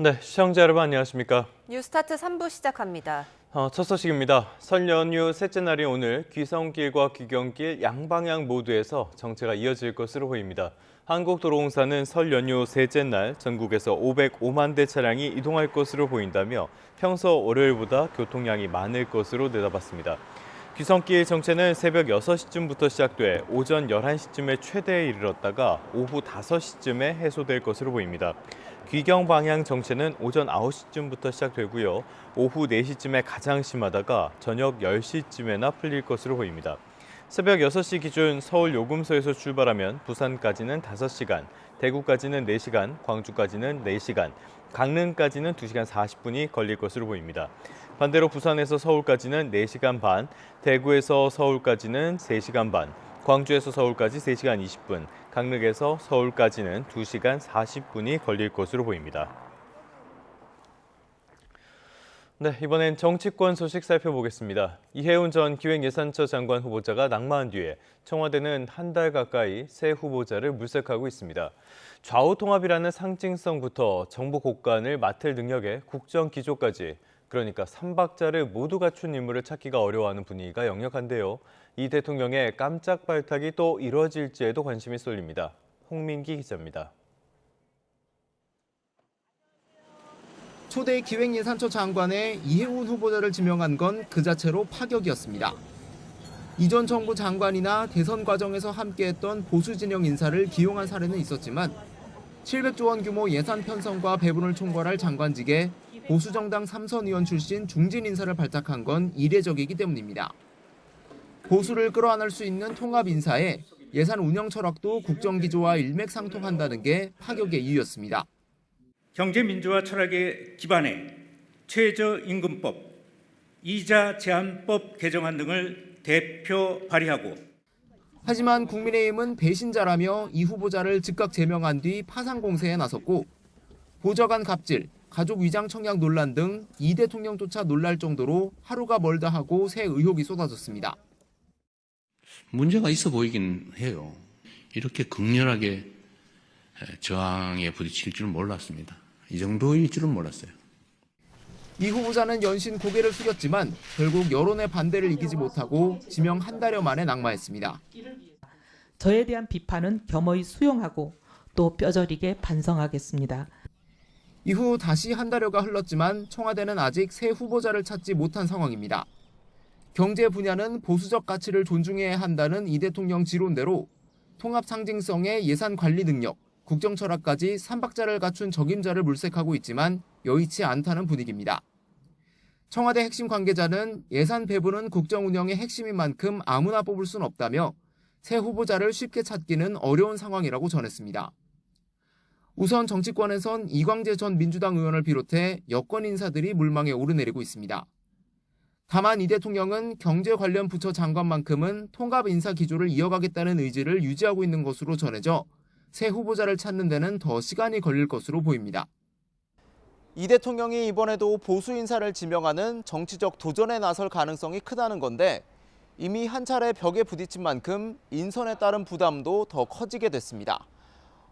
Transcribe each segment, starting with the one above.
네, 시청자 여러분 안녕하십니까? 뉴스타트 3부 시작합니다. 첫 소식입니다. 설 연휴 셋째 날인 오늘 귀성길과 귀경길 양방향 모두에서 정체가 이어질 것으로 보입니다. 한국도로공사는 설 연휴 셋째 날 전국에서 505만 대 차량이 이동할 것으로 보인다며 평소 월요일보다 교통량이 많을 것으로 내다봤습니다. 귀성길 정체는 새벽 6시쯤부터 시작돼 오전 11시쯤에 최대에 이르렀다가 오후 5시쯤에 해소될 것으로 보입니다. 귀경 방향 정체는 오전 9시쯤부터 시작되고요. 오후 4시쯤에 가장 심하다가 저녁 10시쯤에나 풀릴 것으로 보입니다. 새벽 6시 기준 서울 요금소에서 출발하면 부산까지는 5시간, 대구까지는 4시간, 광주까지는 4시간, 강릉까지는 2시간 40분이 걸릴 것으로 보입니다. 반대로 부산에서 서울까지는 4시간 반, 대구에서 서울까지는 3시간 반, 광주에서 서울까지 3시간 20분, 강릉에서 서울까지는 2시간 40분이 걸릴 것으로 보입니다. 네, 이번엔 정치권 소식 살펴보겠습니다. 이해운 전 기획예산처 장관 후보자가 낙마한 뒤에 청와대는 한 달 가까이 새 후보자를 물색하고 있습니다. 좌우 통합이라는 상징성부터 정부 곳간을 맡을 능력에 국정 기조까지, 그러니까 3박자를 모두 갖춘 인물을 찾기가 어려워하는 분위기가 역력한데요. 이 대통령의 깜짝 발탁이 또 이뤄질지에도 관심이 쏠립니다. 홍민기 기자입니다. 초대 기획예산처 장관에 이해운 후보자를 지명한 건 그 자체로 파격이었습니다. 이전 정부 장관이나 대선 과정에서 함께했던 보수 진영 인사를 기용한 사례는 있었지만 700조 원 규모 예산 편성과 배분을 총괄할 장관직에 보수 정당 3선 의원 출신 중진 인사를 발탁한 건 이례적이기 때문입니다. 보수를 끌어안을 수 있는 통합 인사에 예산 운영 철학도 국정 기조와 일맥상통한다는 게 파격의 이유였습니다. 경제민주화 철학에 기반해 최저임금법, 이자 제한법 개정안 등을 대표 발의하고 하지만 국민의힘은 배신자라며 이 후보자를 즉각 제명한 뒤 파상 공세에 나섰고 보좌관 갑질, 가족 위장 청약 논란 등 이 대통령조차 놀랄 정도로 하루가 멀다 하고 새 의혹이 쏟아졌습니다. 문제가 있어 보이긴 해요. 이렇게 극렬하게 저항에 부딪힐 줄은 몰랐습니다. 이 정도일 줄은 몰랐어요. 이 후보자는 연신 고개를 숙였지만 결국 여론의 반대를 이기지 못하고 지명 한 달여 만에 낙마했습니다. 저에 대한 비판은 겸허히 수용하고 또 뼈저리게 반성하겠습니다. 이후 다시 한 달여가 흘렀지만 청와대는 아직 새 후보자를 찾지 못한 상황입니다. 경제 분야는 보수적 가치를 존중해야 한다는 이 대통령 지론대로 통합 상징성의 예산 관리 능력, 국정 철학까지 3박자를 갖춘 적임자를 물색하고 있지만 여의치 않다는 분위기입니다. 청와대 핵심 관계자는 예산 배분은 국정 운영의 핵심인 만큼 아무나 뽑을 순 없다며 새 후보자를 쉽게 찾기는 어려운 상황이라고 전했습니다. 우선 정치권에선 이광재 전 민주당 의원을 비롯해 여권 인사들이 물망에 오르내리고 있습니다. 다만 이 대통령은 경제 관련 부처 장관만큼은 통합 인사 기조를 이어가겠다는 의지를 유지하고 있는 것으로 전해져 새 후보자를 찾는 데는 더 시간이 걸릴 것으로 보입니다. 이 대통령이 이번에도 보수 인사를 지명하는 정치적 도전에 나설 가능성이 크다는 건데 이미 한 차례 벽에 부딪힌 만큼 인선에 따른 부담도 더 커지게 됐습니다.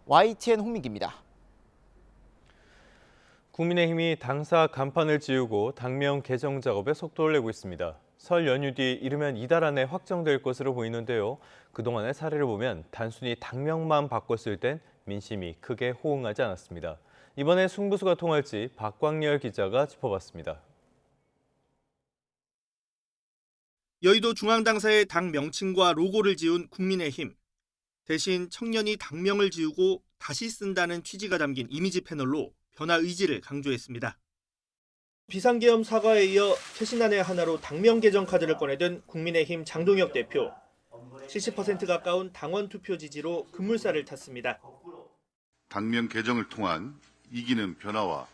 YTN 홍민기입니다. 국민의힘이 당사 간판을 지우고 당명 개정 작업에 속도를 내고 있습니다. 설 연휴 뒤 이르면 이달 안에 확정될 것으로 보이는데요. 그동안의 사례를 보면 단순히 당명만 바꿨을 땐 민심이 크게 호응하지 않았습니다. 이번에 승부수가 통할지 박광열 기자가 짚어봤습니다. 여의도 중앙당사의 당 명칭과 로고를 지운 국민의힘. 대신 청년이 당명을 지우고 다시 쓴다는 취지가 담긴 이미지 패널로 변화 의지를 강조했습니다. 비상계엄 사과에 이어 최신안의 하나로 당명 개정 카드를 꺼내든 국민의힘 장동혁 대표. 70% 가까운 당원 투표 지지로 급물살을 탔습니다. 당명 개정을 통한 이기는 변화와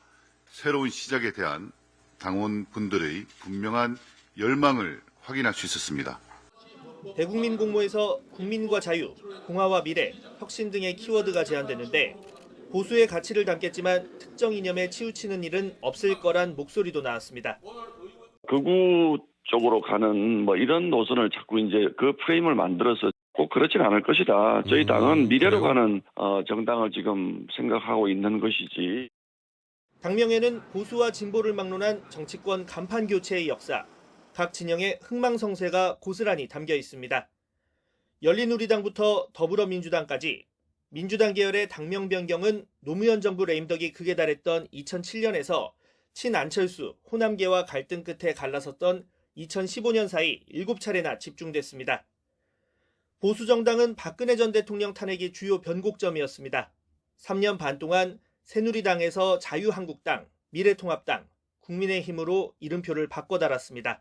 새로운 시작에 대한 당원분들의 분명한 열망을 확인할 수 있었습니다. 대국민 공모에서 국민과 자유, 공화와 미래, 혁신 등의 키워드가 제안되는데 보수의 가치를 담겠지만 특정 이념에 치우치는 일은 없을 거란 목소리도 나왔습니다. 극우 쪽으로 가는 이런 노선을 자꾸 이제 그 프레임을 만들어서 꼭 그렇진 않을 것이다. 저희 당은 미래로 가는 정당을 지금 생각하고 있는 것이지. 당명에는 보수와 진보를 막론한 정치권 간판 교체의 역사, 각 진영의 흥망성쇠가 고스란히 담겨 있습니다. 열린우리당부터 더불어민주당까지 민주당 계열의 당명 변경은 노무현 정부 레임덕이 극에 달했던 2007년에서 친안철수, 호남계와 갈등 끝에 갈라섰던 2015년 사이 7차례나 집중됐습니다. 보수정당은 박근혜 전 대통령 탄핵이 주요 변곡점이었습니다. 3년 반 동안 새누리당에서 자유한국당, 미래통합당, 국민의힘으로 이름표를 바꿔달았습니다.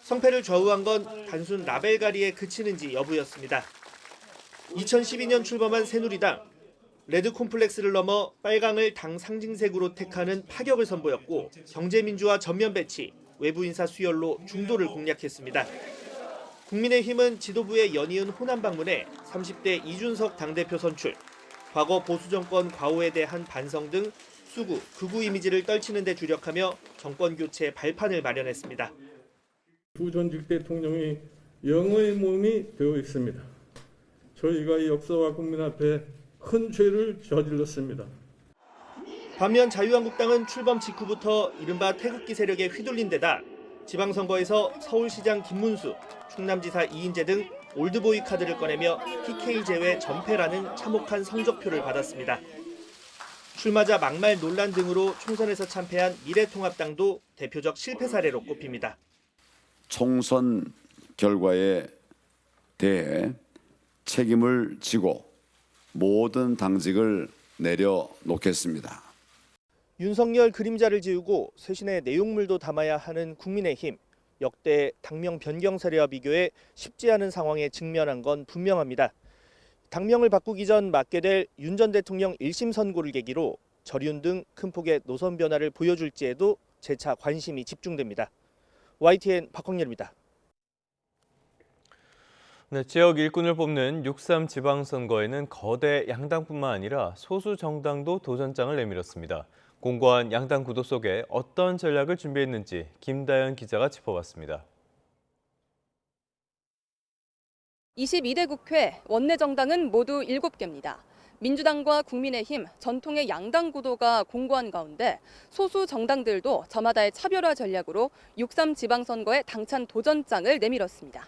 성패를 좌우한 건 단순 라벨가리에 그치는지 여부였습니다. 2012년 출범한 새누리당, 레드 콤플렉스를 넘어 빨강을 당 상징색으로 택하는 파격을 선보였고 경제민주화 전면 배치, 외부 인사 수혈로 중도를 공략했습니다. 국민의힘은 지도부의 연이은 호남 방문에 30대 이준석 당대표 선출, 과거 보수정권 과오에 대한 반성 등 수구, 극우 이미지를 떨치는 데 주력하며 정권 교체 발판을 마련했습니다. 두 전직 대통령이 영의 몸이 되어 있습니다. 저희가 이 역사와 국민 앞에 큰 죄를 저질렀습니다. 반면 자유한국당은 출범 직후부터 이른바 태극기 세력에 휘둘린 데다 지방선거에서 서울시장 김문수, 충남지사 이인재 등 올드보이 카드를 꺼내며 PK 제외 전패라는 참혹한 성적표를 받았습니다. 출마자 막말 논란 등으로 총선에서 참패한 미래통합당도 대표적 실패 사례로 꼽힙니다. 총선 결과에 대해 책임을 지고 모든 당직을 내려놓겠습니다. 윤석열 그림자를 지우고 쇄신의 내용물도 담아야 하는 국민의힘. 역대 당명 변경 사례와 비교해 쉽지 않은 상황에 직면한 건 분명합니다. 당명을 바꾸기 전 맞게 될 윤 전 대통령 1심 선고를 계기로 절윤 등 큰 폭의 노선 변화를 보여줄지에도 재차 관심이 집중됩니다. YTN 박광렬입니다. 네, 지역 일꾼을 뽑는 6.3 지방선거에는 거대 양당뿐만 아니라 소수 정당도 도전장을 내밀었습니다. 공고한 양당 구도 속에 어떤 전략을 준비했는지 김다연 기자가 짚어봤습니다. 22대 국회 원내 정당은 모두 7개입니다. 민주당과 국민의힘 전통의 양당 구도가 공고한 가운데 소수 정당들도 저마다의 차별화 전략으로 6.3 지방선거에 당찬 도전장을 내밀었습니다.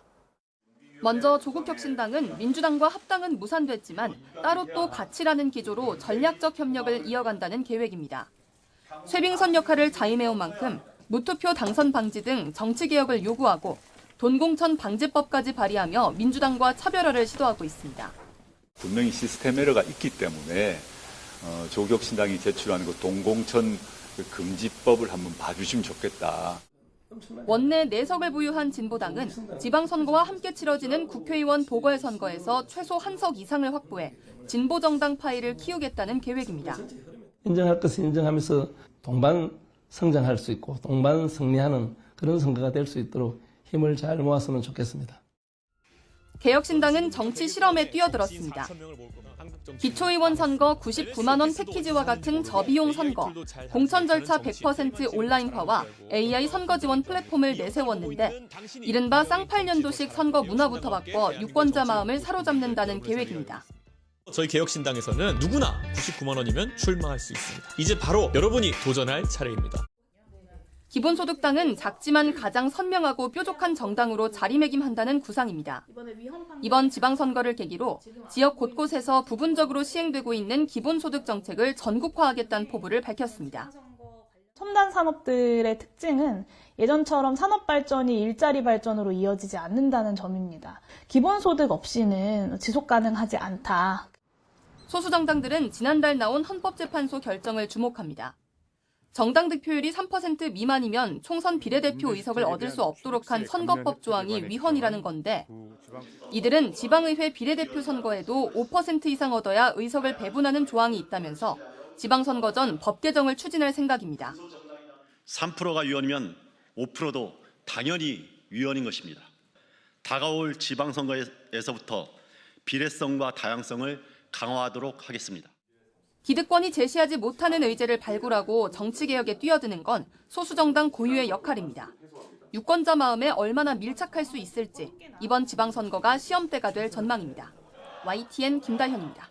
먼저 조국혁신당은 민주당과 합당은 무산됐지만 따로 또 같이라는 기조로 전략적 협력을 이어간다는 계획입니다. 쇄빙선 역할을 자임해온 만큼 무투표 당선 방지 등 정치개혁을 요구하고 돈공천 방지법까지 발의하며 민주당과 차별화를 시도하고 있습니다. 분명히 시스템 에러가 있기 때문에 조국혁신당이 제출하는 그 동공천 금지법을 한번 봐주시면 좋겠다. 원내 4석을 보유한 진보당은 지방선거와 함께 치러지는 국회의원 보궐선거에서 최소 1석 이상을 확보해 진보정당 파이를 키우겠다는 계획입니다. 인정할 것을 인정하면서 동반 성장할 수 있고 동반 승리하는 그런 선거가 될 수 있도록 힘을 잘 모았으면 좋겠습니다. 개혁신당은 정치 실험에 뛰어들었습니다. 기초의원 선거 99만 원 패키지와 같은 저비용 선거, 공천 절차 100% 온라인화와 AI 선거 지원 플랫폼을 내세웠는데 이른바 쌍팔년도식 선거 문화부터 바꿔 유권자 마음을 사로잡는다는 계획입니다. 저희 개혁신당에서는 누구나 99만 원이면 출마할 수 있습니다. 이제 바로 여러분이 도전할 차례입니다. 기본소득당은 작지만 가장 선명하고 뾰족한 정당으로 자리매김한다는 구상입니다. 이번 지방선거를 계기로 지역 곳곳에서 부분적으로 시행되고 있는 기본소득 정책을 전국화하겠다는 포부를 밝혔습니다. 첨단 산업들의 특징은 예전처럼 산업 발전이 일자리 발전으로 이어지지 않는다는 점입니다. 기본소득 없이는 지속 가능하지 않다. 소수정당들은 지난달 나온 헌법재판소 결정을 주목합니다. 정당 득표율이 3% 미만이면 총선 비례대표 의석을 얻을 수 없도록 한 선거법 조항이 위헌이라는 건데 이들은 지방의회 비례대표 선거에도 5% 이상 얻어야 의석을 배분하는 조항이 있다면서 지방선거 전 법 개정을 추진할 생각입니다. 3%가 위헌이면 5%도 당연히 위헌인 것입니다. 다가올 지방선거에서부터 비례성과 다양성을 강화하도록 하겠습니다. 기득권이 제시하지 못하는 의제를 발굴하고 정치개혁에 뛰어드는 건 소수정당 고유의 역할입니다. 유권자 마음에 얼마나 밀착할 수 있을지 이번 지방선거가 시험대가 될 전망입니다. YTN 김다현입니다.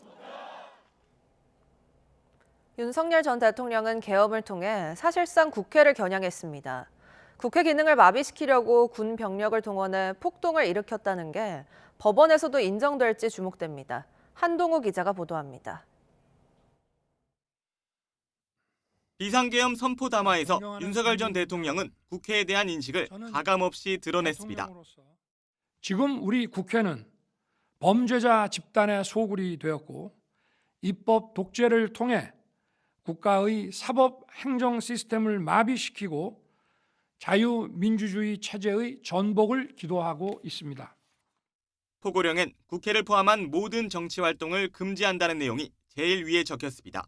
윤석열 전 대통령은 계엄을 통해 사실상 국회를 겨냥했습니다. 국회 기능을 마비시키려고 군 병력을 동원해 폭동을 일으켰다는 게 법원에서도 인정될지 주목됩니다. 한동우 기자가 보도합니다. 비상계엄 선포 담화에서 윤석열 전 대통령은 국회에 대한 인식을 가감없이 드러냈습니다. 지금 우리 국회는 범죄자 집단의 소굴이 되었고 입법 독재를 통해 국가의 사법 행정 시스템을 마비시키고 자유민주주의 체제의 전복을 기도하고 있습니다. 포고령엔 국회를 포함한 모든 정치 활동을 금지한다는 내용이 제일 위에 적혔습니다.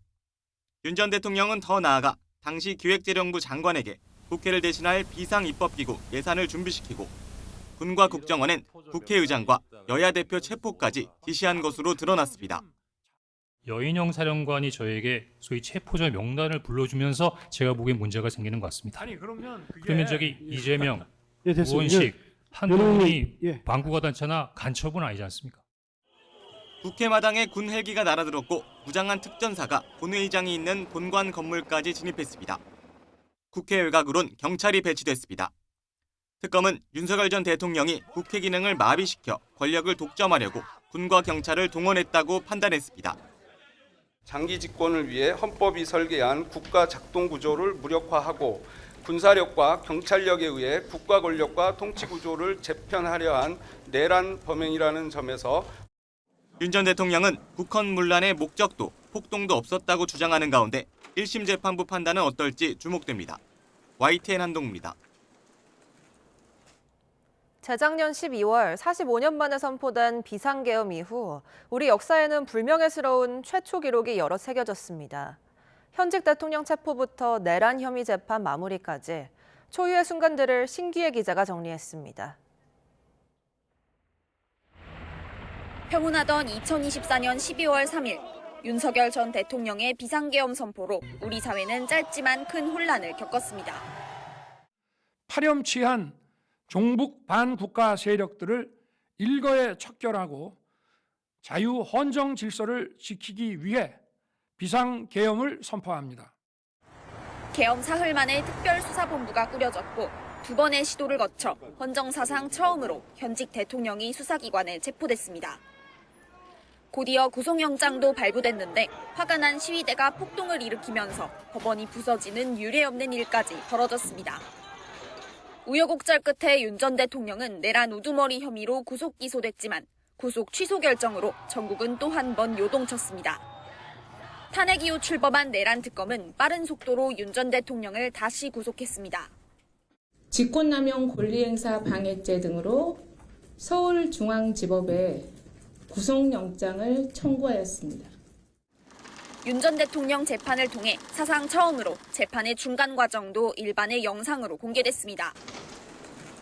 윤 전 대통령은 더 나아가 당시 기획재정부 장관에게 국회를 대신할 비상입법기구 예산을 준비시키고 군과 국정원엔 국회의장과 여야 대표 체포까지 지시한 것으로 드러났습니다. 여인영 사령관이 저에게 소위 체포자 명단을 불러주면서 제가 보기엔 문제가 생기는 것 같습니다. 그러면 저기 이재명, 우원식, 한동훈이 반국가 단체나 간첩은 아니지 않습니까? 국회 마당에 군 헬기가 날아들었고 무장한 특전사가 본회의장이 있는 본관 건물까지 진입했습니다. 국회 외곽으론 경찰이 배치됐습니다. 특검은 윤석열 전 대통령이 국회 기능을 마비시켜 권력을 독점하려고 군과 경찰을 동원했다고 판단했습니다. 장기 집권을 위해 헌법이 설계한 국가 작동 구조를 무력화하고 군사력과 경찰력에 의해 국가 권력과 통치 구조를 재편하려 한 내란 범행이라는 점에서 윤 전 대통령은 국헌문란의 목적도 폭동도 없었다고 주장하는 가운데 1심 재판부 판단은 어떨지 주목됩니다. YTN 한동우입니다. 재작년 12월 45년 만에 선포된 비상계엄 이후 우리 역사에는 불명예스러운 최초 기록이 여러 새겨졌습니다. 현직 대통령 체포부터 내란 혐의 재판 마무리까지 초유의 순간들을 신기혜 기자가 정리했습니다. 평온하던 2024년 12월 3일 윤석열 전 대통령의 비상계엄 선포로 우리 사회는 짧지만 큰 혼란을 겪었습니다. 파렴치한 종북 반국가 세력들을 일거에 척결하고 자유 헌정 질서를 지키기 위해 비상계엄을 선포합니다. 계엄 사흘 만에 특별수사본부가 꾸려졌고 두 번의 시도를 거쳐 헌정사상 처음으로 현직 대통령이 수사기관에 체포됐습니다. 곧이어 구속영장도 발부됐는데 화가 난 시위대가 폭동을 일으키면서 법원이 부서지는 유례없는 일까지 벌어졌습니다. 우여곡절 끝에 윤 전 대통령은 내란 우두머리 혐의로 구속 기소됐지만 구속 취소 결정으로 전국은 또 한 번 요동쳤습니다. 탄핵 이후 출범한 내란 특검은 빠른 속도로 윤 전 대통령을 다시 구속했습니다. 직권남용 권리행사 방해죄 등으로 서울중앙지법에 구속영장을 청구하였습니다. 윤 전 대통령 재판을 통해 사상 처음으로 재판의 중간 과정도 일반의 영상으로 공개됐습니다.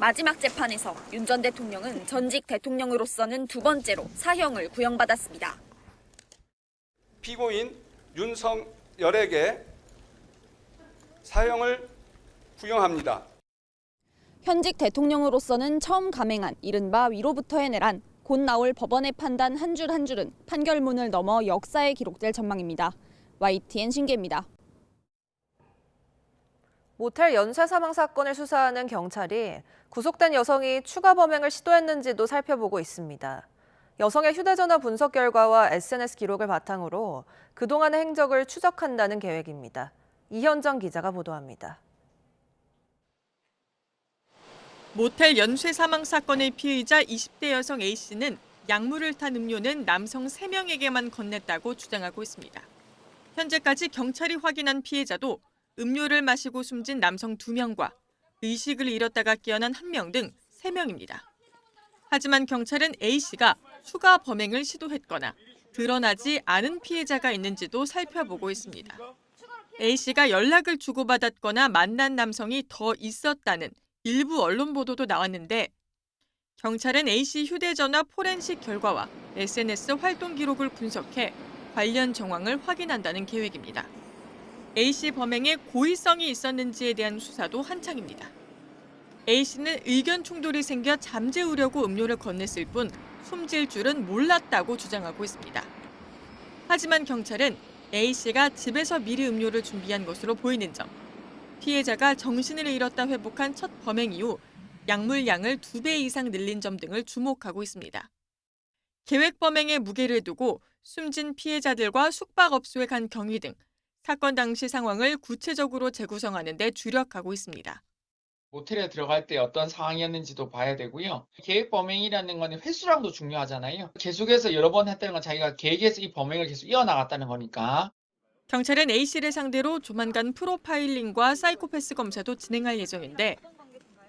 마지막 재판에서 윤 전 대통령은 전직 대통령으로서는 두 번째로 사형을 구형받았습니다. 피고인 윤석열에게 사형을 구형합니다. 현직 대통령으로서는 처음 감행한 이른바 위로부터의 내란, 곧 나올 법원의 판단 한 줄 한 줄은 판결문을 넘어 역사에 기록될 전망입니다. YTN 신기혜입니다. 모텔 연쇄 사망 사건을 수사하는 경찰이 구속된 여성이 추가 범행을 시도했는지도 살펴보고 있습니다. 여성의 휴대전화 분석 결과와 SNS 기록을 바탕으로 그동안의 행적을 추적한다는 계획입니다. 이현정 기자가 보도합니다. 모텔 연쇄 사망 사건의 피의자 20대 여성 A씨는 약물을 탄 음료는 남성 3명에게만 건넸다고 주장하고 있습니다. 현재까지 경찰이 확인한 피해자도 음료를 마시고 숨진 남성 2명과 의식을 잃었다가 깨어난 1명 등 3명입니다. 하지만 경찰은 A씨가 추가 범행을 시도했거나 드러나지 않은 피해자가 있는지도 살펴보고 있습니다. A씨가 연락을 주고받았거나 만난 남성이 더 있었다는 일부 언론 보도도 나왔는데 경찰은 A씨 휴대전화 포렌식 결과와 SNS 활동 기록을 분석해 관련 정황을 확인한다는 계획입니다. A씨 범행에 고의성이 있었는지에 대한 수사도 한창입니다. A씨는 의견 충돌이 생겨 잠재우려고 음료를 건넸을 뿐 숨질 줄은 몰랐다고 주장하고 있습니다. 하지만 경찰은 A씨가 집에서 미리 음료를 준비한 것으로 보이는 점, 피해자가 정신을 잃었다 회복한 첫 범행 이후 약물 양을 2배 이상 늘린 점 등을 주목하고 있습니다. 계획 범행에 무게를 두고 숨진 피해자들과 숙박업소에 간 경위 등 사건 당시 상황을 구체적으로 재구성하는 데 주력하고 있습니다. 모텔에 들어갈 때 어떤 상황이었는지도 봐야 되고요. 계획 범행이라는 건 횟수랑도 중요하잖아요. 계속해서 여러 번 했다는 건 자기가 계획해서 이 범행을 계속 이어나갔다는 거니까. 경찰은 A씨를 상대로 조만간 프로파일링과 사이코패스 검사도 진행할 예정인데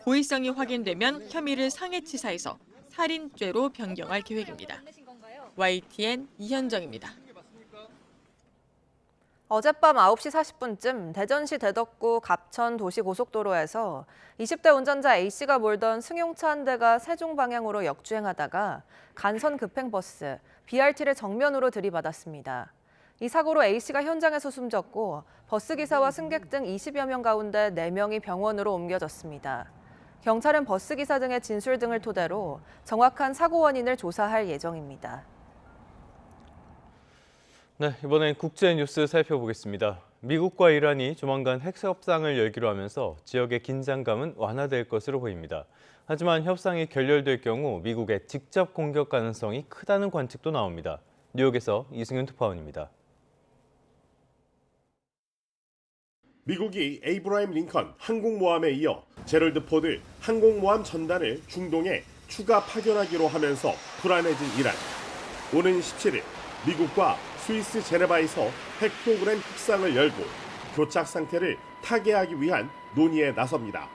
고의성이 확인되면 혐의를 상해치사해서 살인죄로 변경할 계획입니다. YTN 이현정입니다. 어젯밤 9시 40분쯤 대전시 대덕구 갑천 도시고속도로에서 20대 운전자 A씨가 몰던 승용차 한 대가 세종 방향으로 역주행하다가 간선 급행버스 BRT를 정면으로 들이받았습니다. 이 사고로 A씨가 현장에서 숨졌고 버스기사와 승객 등 20여 명 가운데 4명이 병원으로 옮겨졌습니다. 경찰은 버스기사 등의 진술 등을 토대로 정확한 사고 원인을 조사할 예정입니다. 네, 이번엔 국제 뉴스 살펴보겠습니다. 미국과 이란이 조만간 핵 협상을 열기로 하면서 지역의 긴장감은 완화될 것으로 보입니다. 하지만 협상이 결렬될 경우 미국의 직접 공격 가능성이 크다는 관측도 나옵니다. 뉴욕에서 이승윤 특파원입니다. 미국이 에이브라임 링컨 항공모함에 이어 제럴드 포드 항공모함 전단을 중동에 추가 파견하기로 하면서 불안해진 이란. 오는 17일 미국과 스위스 제네바에서 핵 프로그램 협상을 열고 교착 상태를 타개하기 위한 논의에 나섭니다.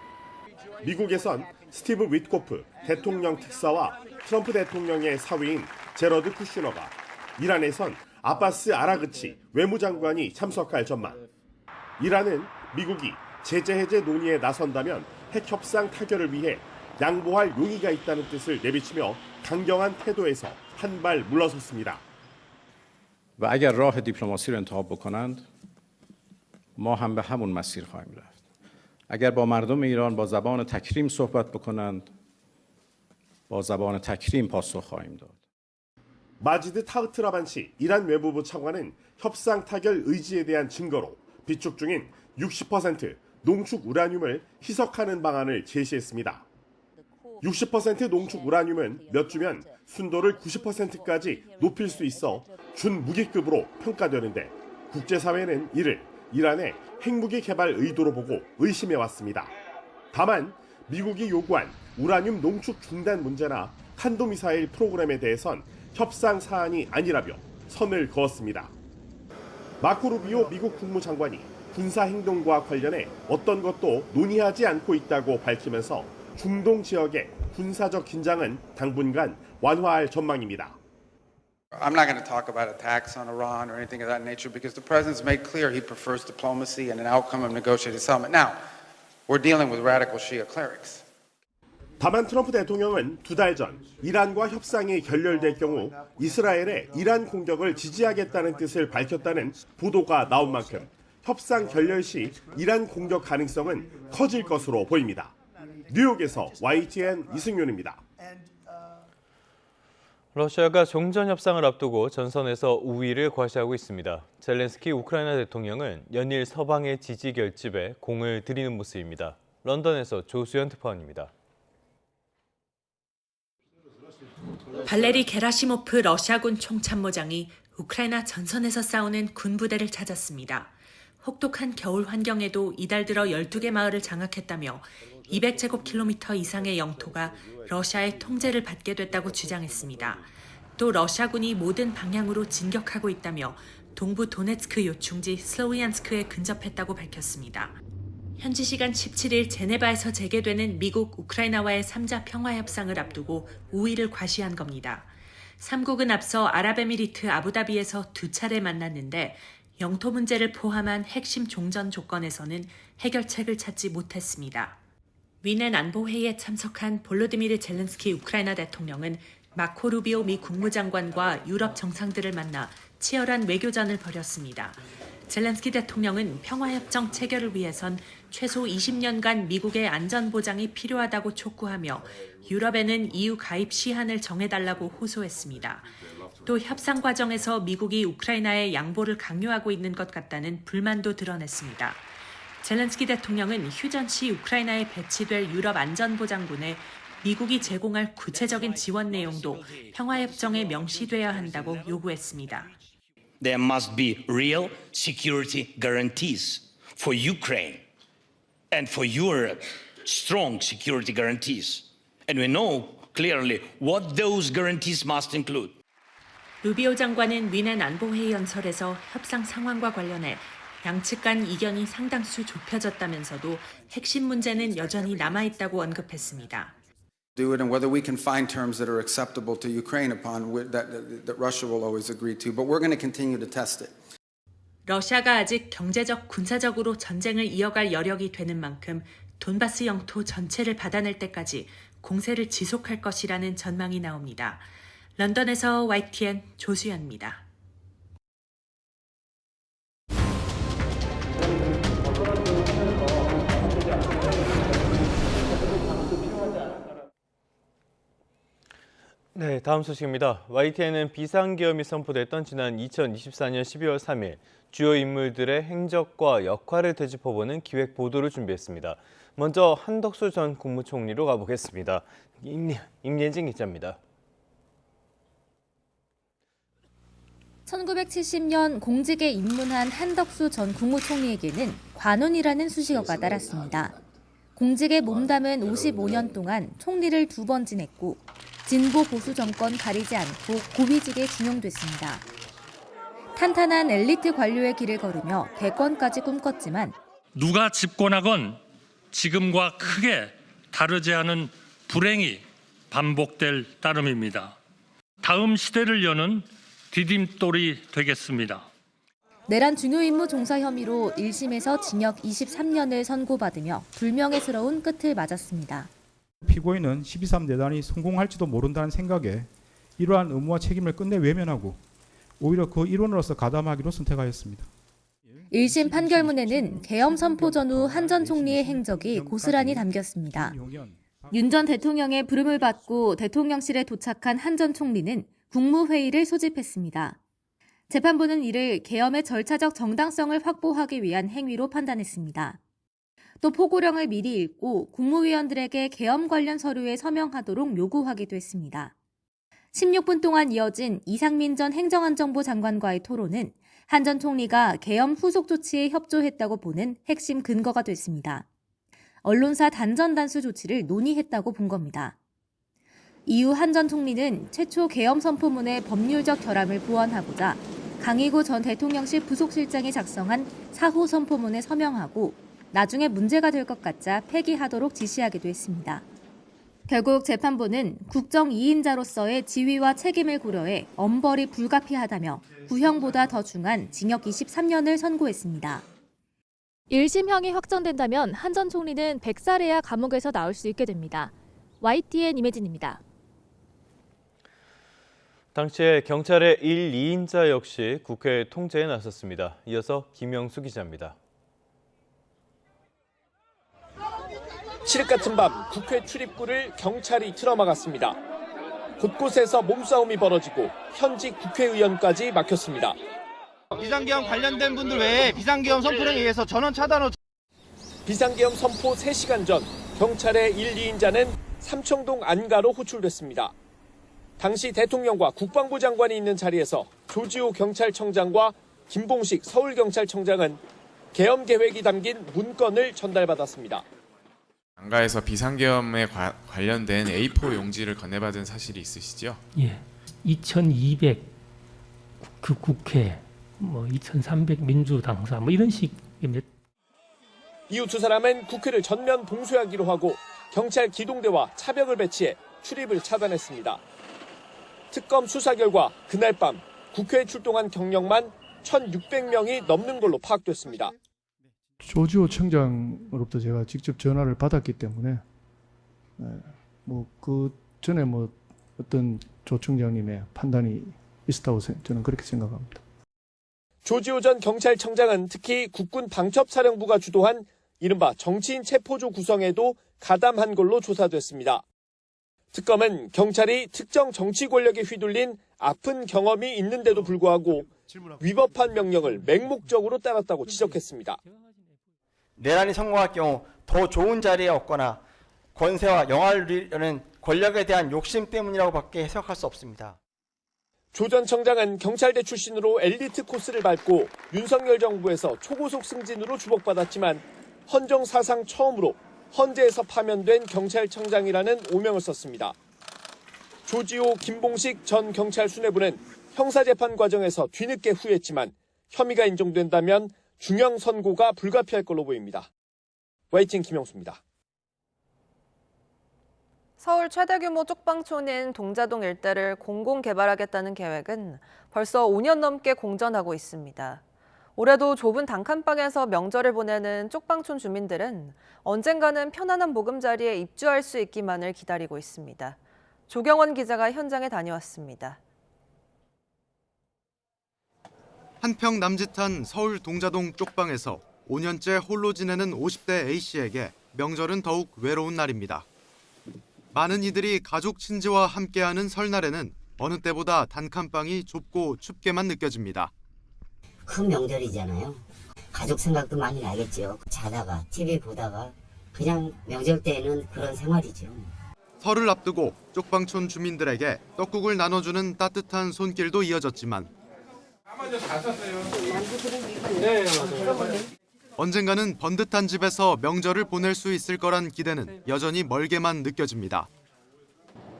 미국에선 스티브 위트코프 대통령 특사와 트럼프 대통령의 사위인 제러드 쿠슈너가, 이란에선 아바스 아라그치 외무장관이 참석할 전망. 이란은 미국이 제재 해제 논의에 나선다면 핵 협상 타결을 위해 양보할 용의가 있다는 뜻을 내비치며 강경한 태도에서 한 발 물러섰습니다. و اگر راه دیپلماسی رو انتخاب بکنند ما هم به همون مسیر خواهیم رفت. اگر با مردم ایران با زبان تکریم صحبت بکنند با زبان تکریم پاسخ خواهیم داد. 마지드 타흐트라반시 이란 외무부 차관은 협상 타결 의지에 대한 증거로 비축 중인 60% 농축 우라늄을 희석하는 방안을 제시했습니다. 60% 농축 우라늄은 몇 주면 순도를 90%까지 높일 수 있어 준무기급으로 평가되는데 국제사회는 이를 이란의 핵무기 개발 의도로 보고 의심해왔습니다. 다만 미국이 요구한 우라늄 농축 중단 문제나 탄도미사일 프로그램에 대해선 협상 사안이 아니라며 선을 그었습니다. 마코 루비오 미국 국무장관이 군사행동과 관련해 어떤 것도 논의하지 않고 있다고 밝히면서 중동 지역의 군사적 긴장은 당분간 완화할 전망입니다. I'm not going to talk about attacks on Iran or anything of that nature because the president's made clear he prefers diplomacy and an outcome of negotiated settlement. Now, we're dealing with radical Shia clerics. 다만 트럼프 대통령은 2달 전 이란과 협상이 결렬될 경우 이스라엘의 이란 공격을 지지하겠다는 뜻을 밝혔다는 보도가 나온 만큼 협상 결렬 시 이란 공격 가능성은 커질 것으로 보입니다. 뉴욕에서 YTN 이승윤입니다. 러시아가 종전 협상을 앞두고 전선에서 우위를 과시하고 있습니다. 젤렌스키 우크라이나 대통령은 연일 서방의 지지 결집에 공을 들이는 모습입니다. 런던에서 조수연 특파원입니다. 발레리 게라시모프 러시아군 총참모장이 우크라이나 전선에서 싸우는 군부대를 찾았습니다. 혹독한 겨울 환경에도 이달 들어 12개 마을을 장악했다며 200제곱킬로미터 이상의 영토가 러시아의 통제를 받게 됐다고 주장했습니다. 또 러시아군이 모든 방향으로 진격하고 있다며 동부 도네츠크 요충지 슬로비안스크에 근접했다고 밝혔습니다. 현지 시간 17일 제네바에서 재개되는 미국, 우크라이나와의 3자 평화협상을 앞두고 우위를 과시한 겁니다. 3국은 앞서 아랍에미리트 아부다비에서 2차례 만났는데 영토 문제를 포함한 핵심 종전 조건에서는 해결책을 찾지 못했습니다. 위넨 안보회의에 참석한 볼로디미르 젤렌스키 우크라이나 대통령은 마코 루비오 미 국무장관과 유럽 정상들을 만나 치열한 외교전을 벌였습니다. 젤렌스키 대통령은 평화협정 체결을 위해선 최소 20년간 미국의 안전보장이 필요하다고 촉구하며 유럽에는 EU 가입 시한을 정해달라고 호소했습니다. 또 협상 과정에서 미국이 우크라이나에 양보를 강요하고 있는 것 같다는 불만도 드러냈습니다. 젤렌스키 대통령은 휴전시 우크라이나에 배치될 유럽 안전보장군에 미국이 제공할 구체적인 지원 내용도 평화협정에 명시돼야 한다고 요구했습니다. There must be real security guarantees for Ukraine and for Europe, strong security guarantees. And we know clearly what those guarantees must include. 루비오 장관은 위넨 안보회의 연설에서 협상 상황과 관련해 양측 간 이견이 상당수 좁혀졌다면서도 핵심 문제는 여전히 남아있다고 언급했습니다. Do it and whether we can find terms that are acceptable to Ukraine upon that Russia will always agree to, but we're going to continue to test it. 러시아가 아직 경제적, 군사적으로 전쟁을 이어갈 여력이 되는 만큼 돈바스 영토 전체를 받아낼 때까지 공세를 지속할 것이라는 전망이 나옵니다. 런던에서 YTN 조수연입니다. 네, 다음 소식입니다. YTN은 비상계엄이 선포됐던 지난 2024년 12월 3일 주요 인물들의 행적과 역할을 되짚어보는 기획 보도를 준비했습니다. 먼저 한덕수 전 국무총리로 가보겠습니다. 임예진 기자입니다. 1970년 공직에 입문한 한덕수 전 국무총리에게는 관원이라는 수식어가 따랐습니다. 공직에 몸담은 55년 동안 총리를 2번 지냈고 진보 보수 정권 가리지 않고 고위직에 중용됐습니다. 탄탄한 엘리트 관료의 길을 걸으며 대권까지 꿈꿨지만 누가 집권하건 지금과 크게 다르지 않은 불행이 반복될 따름입니다. 다음 시대를 여는 디딤돌이 되겠습니다. 내란 중요 임무 종사 혐의로 1심에서 징역 23년을 선고받으며 불명예스러운 끝을 맞았습니다. 피고인은 12.3 내란이 성공할지도 모른다는 생각에 이러한 의무와 책임을 끝내 외면하고 오히려 그 일원으로서 가담하기로 선택하였습니다. 1심 판결문에는 계엄 선포 전후 한 전 총리의 행적이 고스란히 담겼습니다. 윤 전 대통령의 부름을 받고 대통령실에 도착한 한 전 총리는 국무회의를 소집했습니다. 재판부는 이를 계엄의 절차적 정당성을 확보하기 위한 행위로 판단했습니다. 또 포고령을 미리 읽고 국무위원들에게 계엄 관련 서류에 서명하도록 요구하기도 했습니다. 16분 동안 이어진 이상민 전 행정안전부 장관과의 토론은 한 전 총리가 계엄 후속 조치에 협조했다고 보는 핵심 근거가 됐습니다. 언론사 단전 단수 조치를 논의했다고 본 겁니다. 이후 한 전 총리는 최초 계엄 선포문의 법률적 결함을 보완하고자 강희구 전 대통령실 부속실장이 작성한 사후 선포문에 서명하고 나중에 문제가 될 것 같자 폐기하도록 지시하기도 했습니다. 결국 재판부는 국정 2인자로서의 지위와 책임을 고려해 엄벌이 불가피하다며 구형보다 더 중한 징역 23년을 선고했습니다. 1심형이 확정된다면 한 전 총리는 100살에야 감옥에서 나올 수 있게 됩니다. YTN 임혜진입니다. 당시에 경찰의 1, 2인자 역시 국회 통제에 나섰습니다. 이어서 김영수 기자입니다. 칠흑 같은 밤 국회 출입구를 경찰이 틀어막았습니다. 곳곳에서 몸싸움이 벌어지고 현직 국회의원까지 막혔습니다. 비상계엄 관련된 분들 외에 비상계엄 선포령에 의해서 전원 차단 후 비상계엄 선포 3시간 전 경찰의 1, 2인자는 삼청동 안가로 호출됐습니다. 당시 대통령과 국방부 장관이 있는 자리에서 조지호 경찰청장과 김봉식 서울경찰청장은 계엄 계획이 담긴 문건을 전달받았습니다. 안가에서 비상계엄에 관련된 A4 용지를 건네받은 사실이 있으시죠? 예, 2,200 그 국회, 2,300 민주당사 이런 식입니다. 이후 두 사람은 국회를 전면 봉쇄하기로 하고 경찰 기동대와 차벽을 배치해 출입을 차단했습니다. 특검 수사 결과 그날 밤 국회에 출동한 경력만 1,600명이 넘는 걸로 파악됐습니다. 조지호 청장으로부터 제가 직접 전화를 받았기 때문에 그 전에 어떤 조 청장님의 판단이 있었다고 저는 그렇게 생각합니다. 조지호 전 경찰청장은 특히 국군 방첩사령부가 주도한 이른바 정치인 체포조 구성에도 가담한 걸로 조사됐습니다. 특검은 경찰이 특정 정치 권력에 휘둘린 아픈 경험이 있는데도 불구하고 위법한 명령을 맹목적으로 따랐다고 지적했습니다. 내란이 성공할 경우 더 좋은 자리에 얻거나 권세와 영화를 누리려는 권력에 대한 욕심 때문이라고밖에 해석할 수 없습니다. 조 전 청장은 경찰대 출신으로 엘리트 코스를 밟고 윤석열 정부에서 초고속 승진으로 주목받았지만 헌정 사상 처음으로 헌재에서 파면된 경찰청장이라는 오명을 썼습니다. 조지호, 김봉식 전 경찰 수뇌부는 형사재판 과정에서 뒤늦게 후회했지만 혐의가 인정된다면 중형 선고가 불가피할 걸로 보입니다. YTN 김영수입니다. 서울 최대 규모 쪽방촌인 동자동 일대를 공공개발하겠다는 계획은 벌써 5년 넘게 공전하고 있습니다. 올해도 좁은 단칸방에서 명절을 보내는 쪽방촌 주민들은 언젠가는 편안한 보금자리에 입주할 수 있기만을 기다리고 있습니다. 조경원 기자가 현장에 다녀왔습니다. 한평 남짓한 서울 동자동 쪽방에서 5년째 홀로 지내는 50대 A씨에게 명절은 더욱 외로운 날입니다. 많은 이들이 가족 친지와 함께하는 설날에는 어느 때보다 단칸방이 좁고 춥게만 느껴집니다. 큰 명절이잖아요. 가족 생각도 많이 나겠죠. 자다가 TV 보다가 그냥 명절 때는 그런 생활이죠. 설을 앞두고 쪽방촌 주민들에게 떡국을 나눠주는 따뜻한 손길도 이어졌지만 언젠가는 번듯한 집에서 명절을 보낼 수 있을 거란 기대는 여전히 멀게만 느껴집니다.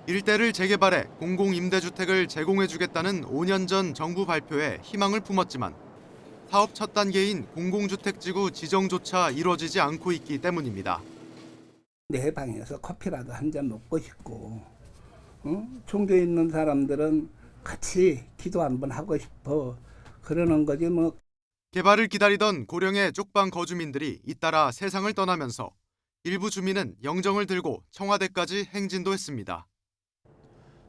일대를 재개발해 공공임대주택을 제공해주겠다는 5년 전 정부 발표에 희망을 품었지만 사업 첫 단계인 공공주택지구 지정조차 이루어지지 않고 있기 때문입니다. 내 방에서 커피라도 한 잔 먹고 싶고 종교에 있는 사람들은 같이 기도 한번 하고 싶어 그러는 거지 뭐. 개발을 기다리던 고령의 쪽방 거주민들이 잇따라 세상을 떠나면서 일부 주민은 영정을 들고 청와대까지 행진도 했습니다.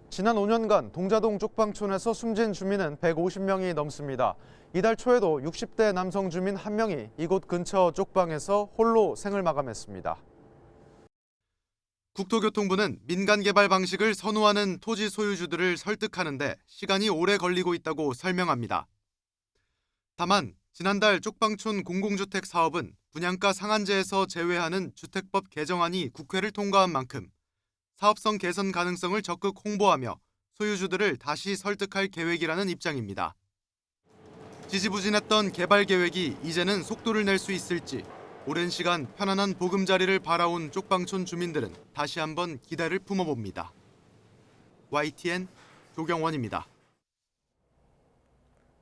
지난 5년간 동자동 쪽방촌에서 숨진 주민은 150명이 넘습니다. 이달 초에도 60대 남성 주민 1명이 이곳 근처 쪽방에서 홀로 생을 마감했습니다. 국토교통부는 민간 개발 방식을 선호하는 토지 소유주들을 설득하는 데 시간이 오래 걸리고 있다고 설명합니다. 다만 지난달 쪽방촌 공공주택 사업은 분양가 상한제에서 제외하는 주택법 개정안이 국회를 통과한 만큼 사업성 개선 가능성을 적극 홍보하며 소유주들을 다시 설득할 계획이라는 입장입니다. 지지부진했던 개발 계획이 이제는 속도를 낼 수 있을지 오랜 시간 편안한 보금자리를 바라온 쪽방촌 주민들은 다시 한번 기대를 품어봅니다. YTN 조경원입니다.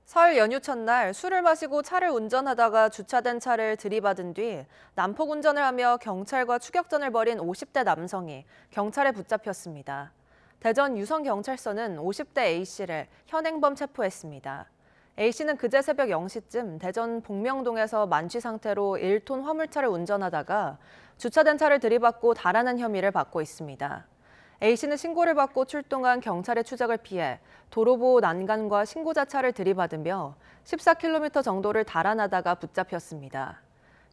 설 연휴 첫날 술을 마시고 차를 운전하다가 주차된 차를 들이받은 뒤 난폭 운전을 하며 경찰과 추격전을 벌인 50대 남성이 경찰에 붙잡혔습니다. 대전 유성경찰서는 50대 A씨를 현행범 체포했습니다. A씨는 그제 새벽 0시쯤 대전 복명동에서 만취 상태로 1톤 화물차를 운전하다가 주차된 차를 들이받고 달아난 혐의를 받고 있습니다. A씨는 신고를 받고 출동한 경찰의 추적을 피해 도로보호 난간과 신고자 차를 들이받으며 14km 정도를 달아나다가 붙잡혔습니다.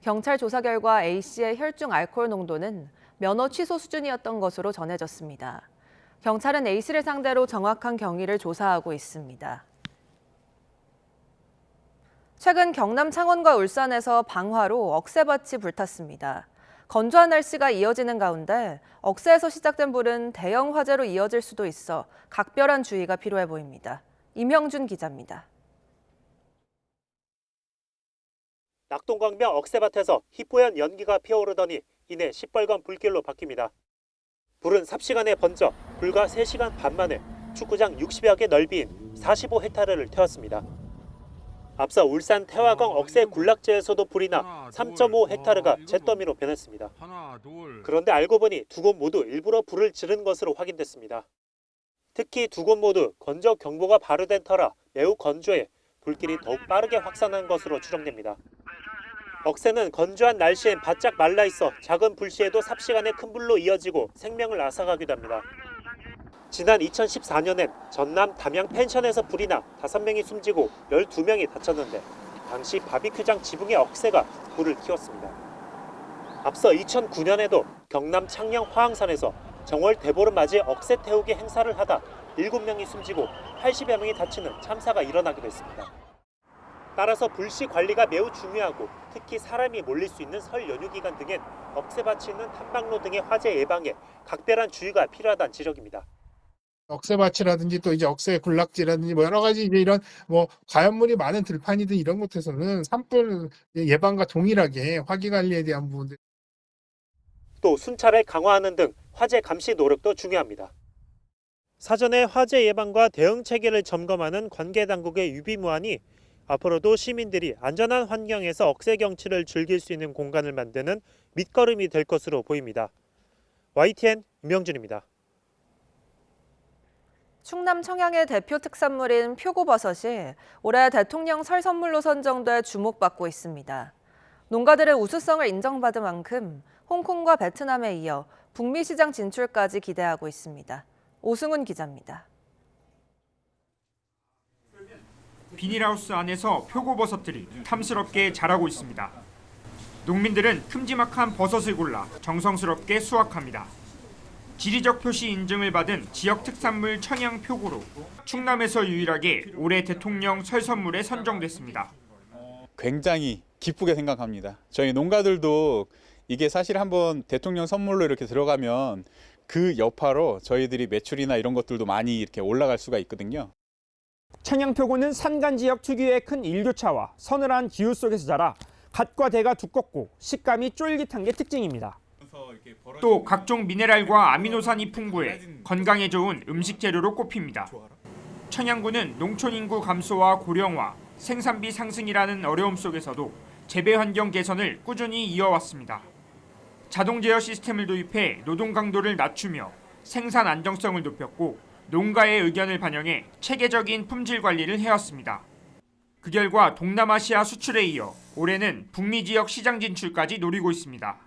경찰 조사 결과 A씨의 혈중 알코올 농도는 면허 취소 수준이었던 것으로 전해졌습니다. 경찰은 A씨를 상대로 정확한 경위를 조사하고 있습니다. 최근 경남 창원과 울산에서 방화로 억새밭이 불탔습니다. 건조한 날씨가 이어지는 가운데 억새에서 시작된 불은 대형 화재로 이어질 수도 있어 각별한 주의가 필요해 보입니다. 임형준 기자입니다. 낙동강변 억새밭에서 희뿌연 연기가 피어오르더니 이내 시뻘건 불길로 바뀝니다. 불은 삽시간에 번져 불과 3시간 반 만에 축구장 60여 개 넓이인 45헥타르를 태웠습니다. 앞서 울산 태화강 억새 군락지에서도 불이 나 3.5헥타르가 잿더미로 변했습니다. 그런데 알고 보니 두 곳 모두 일부러 불을 지른 것으로 확인됐습니다. 특히 두 곳 모두 건조 경보가 발효된 터라 매우 건조해 불길이 더욱 빠르게 확산한 것으로 추정됩니다. 억새는 건조한 날씨엔 바짝 말라있어 작은 불씨에도 삽시간에 큰 불로 이어지고 생명을 앗아가기도 합니다. 지난 2014년엔 전남 담양 펜션에서 불이 나 5명이 숨지고 12명이 다쳤는데 당시 바비큐장 지붕의 억새가 불을 키웠습니다. 앞서 2009년에도 경남 창녕 화항산에서 정월 대보름 맞이 억새 태우기 행사를 하다 7명이 숨지고 80여 명이 다치는 참사가 일어나기도 했습니다. 따라서 불씨 관리가 매우 중요하고 특히 사람이 몰릴 수 있는 설 연휴 기간 등엔 억새밭이 있는 탐방로 등의 화재 예방에 각별한 주의가 필요하다는 지적입니다. 억새밭이라든지 또 이제 억새 군락지라든지 뭐 여러 가지 이제 이런 뭐 가연물이 많은 들판이든 이런 곳에서는 산불 예방과 동일하게 화기 관리에 대한 부분들. 또 순찰을 강화하는 등 화재 감시 노력도 중요합니다. 사전에 화재 예방과 대응 체계를 점검하는 관계 당국의 유비무환이 앞으로도 시민들이 안전한 환경에서 억새 경치를 즐길 수 있는 공간을 만드는 밑거름이 될 것으로 보입니다. YTN 임영준입니다. 충남 청양의 대표 특산물인 표고버섯이 올해 대통령 설 선물로 선정돼 주목받고 있습니다. 농가들의 우수성을 인정받은 만큼 홍콩과 베트남에 이어 북미 시장 진출까지 기대하고 있습니다. 오승훈 기자입니다. 비닐하우스 안에서 표고버섯들이 탐스럽게 자라고 있습니다. 농민들은 큼지막한 버섯을 골라 정성스럽게 수확합니다. 지리적 표시 인증을 받은 지역 특산물 청양 표고로 충남에서 유일하게 올해 대통령 설 선물에 선정됐습니다. 굉장히 기쁘게 생각합니다. 저희 농가들도 이게 사실 한번 대통령 선물로 이렇게 들어가면 그 여파로 저희들이 매출이나 이런 것들도 많이 이렇게 올라갈 수가 있거든요. 청양표고는 산간 지역 특유의 큰 일교차와 서늘한 기후 속에서 자라 갓과 대가 두껍고 식감이 쫄깃한 게 특징입니다. 또 각종 미네랄과 아미노산이 풍부해 건강에 좋은 음식 재료로 꼽힙니다. 청양고는 농촌 인구 감소와 고령화, 생산비 상승이라는 어려움 속에서도 재배 환경 개선을 꾸준히 이어왔습니다. 자동 제어 시스템을 도입해 노동 강도를 낮추며 생산 안정성을 높였고 농가의 의견을 반영해 체계적인 품질 관리를 해왔습니다. 그 결과 동남아시아 수출에 이어 올해는 북미 지역 시장 진출까지 노리고 있습니다.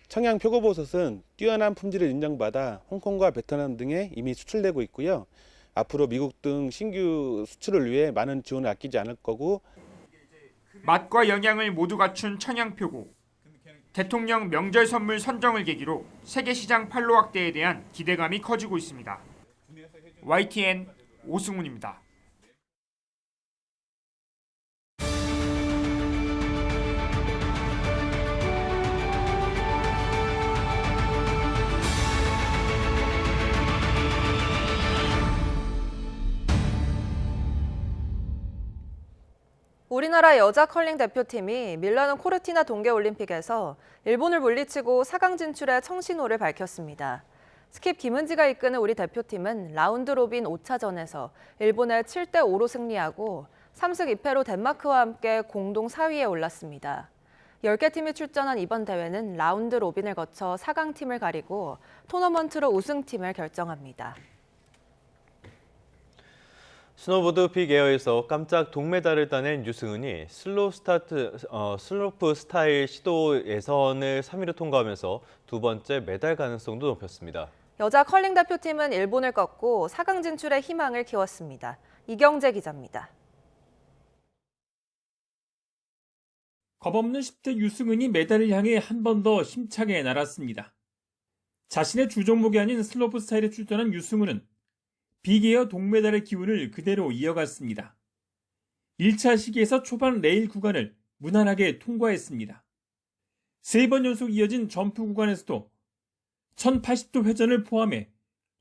청양 표고버섯은 뛰어난 품질을 인정받아 홍콩과 베트남 등에 이미 수출되고 있고요. 앞으로 미국 등 신규 수출을 위해 많은 지원을 아끼지 않을 거고. 맛과 영양을 모두 갖춘 청양표고. 대통령 명절 선물 선정을 계기로 세계 시장 판로 확대에 대한 기대감이 커지고 있습니다. YTN 오승훈입니다. 우리나라 여자 컬링 대표팀이 밀라노 코르티나 동계올림픽에서 일본을 물리치고 4강 진출의 청신호를 밝혔습니다. 스킵 김은지가 이끄는 우리 대표팀은 라운드 로빈 5차전에서 일본에 7대5로 승리하고 3승 2패로 덴마크와 함께 공동 4위에 올랐습니다. 10개 팀이 출전한 이번 대회는 라운드 로빈을 거쳐 4강 팀을 가리고 토너먼트로 우승팀을 결정합니다. 스노보드 빅에어에서 깜짝 동메달을 따낸 유승은이 슬로프 스타일 시도 예선을 3위로 통과하면서 두 번째 메달 가능성도 높였습니다. 여자 컬링 대표팀은 일본을 꺾고 4강 진출의 희망을 키웠습니다. 이경재 기자입니다. 겁없는 10대 유승은이 메달을 향해 한 번 더 힘차게 날았습니다. 자신의 주 종목이 아닌 슬로프 스타일에 출전한 유승은은 빅에어 동메달의 기운을 그대로 이어갔습니다. 1차 시기에서 초반 레일 구간을 무난하게 통과했습니다. 3번 연속 이어진 점프 구간에서도 1080도 회전을 포함해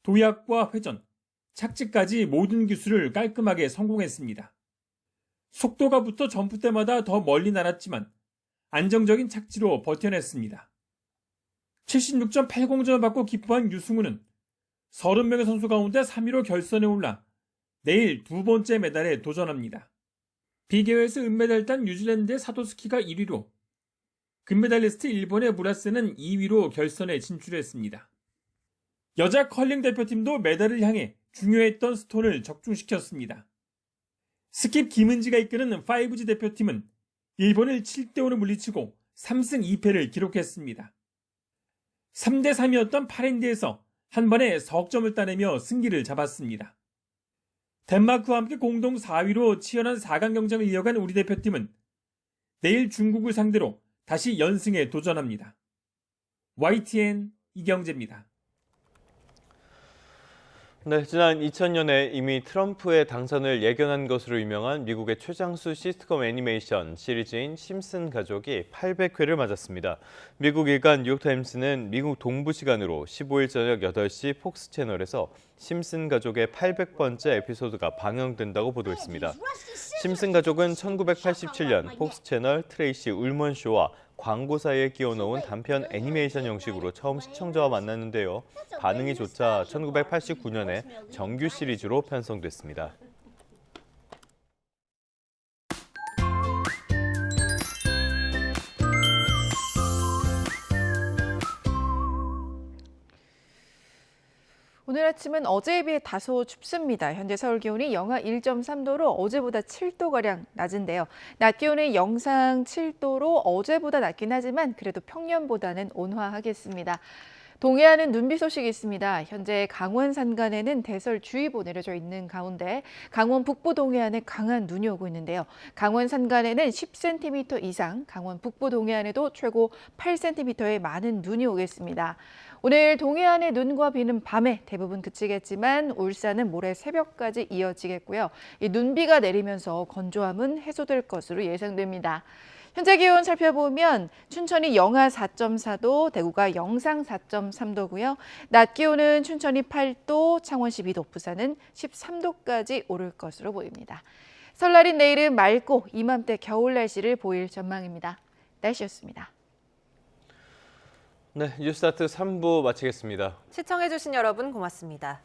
도약과 회전, 착지까지 모든 기술을 깔끔하게 성공했습니다. 속도가 붙어 점프 때마다 더 멀리 날았지만 안정적인 착지로 버텨냈습니다. 76.80점을 받고 기뻐한 유승우는 30명의 선수 가운데 3위로 결선에 올라 내일 두 번째 메달에 도전합니다. 빅에어에서 은메달 딴 뉴질랜드의 사도스키가 1위로, 금메달리스트 일본의 무라스는 2위로 결선에 진출했습니다. 여자 컬링 대표팀도 메달을 향해 중요했던 스톤을 적중시켰습니다. 스킵 김은지가 이끄는 5G 대표팀은 일본을 7대5로 물리치고 3승 2패를 기록했습니다. 3대3이었던 8엔드에서 한 번에 석점을 따내며 승기를 잡았습니다. 덴마크와 함께 공동 4위로 치열한 4강 경쟁을 이어간 우리 대표팀은 내일 중국을 상대로 다시 연승에 도전합니다. YTN 이경재입니다. 네, 지난 2000년에 이미 트럼프의 당선을 예견한 것으로 유명한 미국의 최장수 시트콤 애니메이션 시리즈인 심슨 가족이 800회를 맞았습니다. 미국 일간 뉴욕타임스는 미국 동부 시간으로 15일 저녁 8시 폭스 채널에서 심슨 가족의 800번째 에피소드가 방영된다고 보도했습니다. 심슨 가족은 1987년 폭스 채널 트레이시 울먼 쇼와 광고 사이에 끼워놓은 단편 애니메이션 형식으로 처음 시청자와 만났는데요. 반응이 좋자 1989년에 정규 시리즈로 편성됐습니다. 오늘 아침은 어제에 비해 다소 춥습니다. 현재 서울 기온이 영하 1.3도로 어제보다 7도가량 낮은데요. 낮 기온은 영상 7도로 어제보다 낮긴 하지만 그래도 평년보다는 온화하겠습니다. 동해안은 눈비 소식이 있습니다. 현재 강원 산간에는 대설주의보 내려져 있는 가운데 강원 북부 동해안에 강한 눈이 오고 있는데요. 강원 산간에는 10cm 이상, 강원 북부 동해안에도 최고 8cm의 많은 눈이 오겠습니다. 오늘 동해안의 눈과 비는 밤에 대부분 그치겠지만 울산은 모레 새벽까지 이어지겠고요. 이 눈비가 내리면서 건조함은 해소될 것으로 예상됩니다. 현재 기온 살펴보면 춘천이 영하 4.4도, 대구가 영상 4.3도고요. 낮 기온은 춘천이 8도, 창원 12도, 부산은 13도까지 오를 것으로 보입니다. 설날인 내일은 맑고 이맘때 겨울 날씨를 보일 전망입니다. 날씨였습니다. 네, 뉴스타트 3부 마치겠습니다. 시청해주신 여러분 고맙습니다.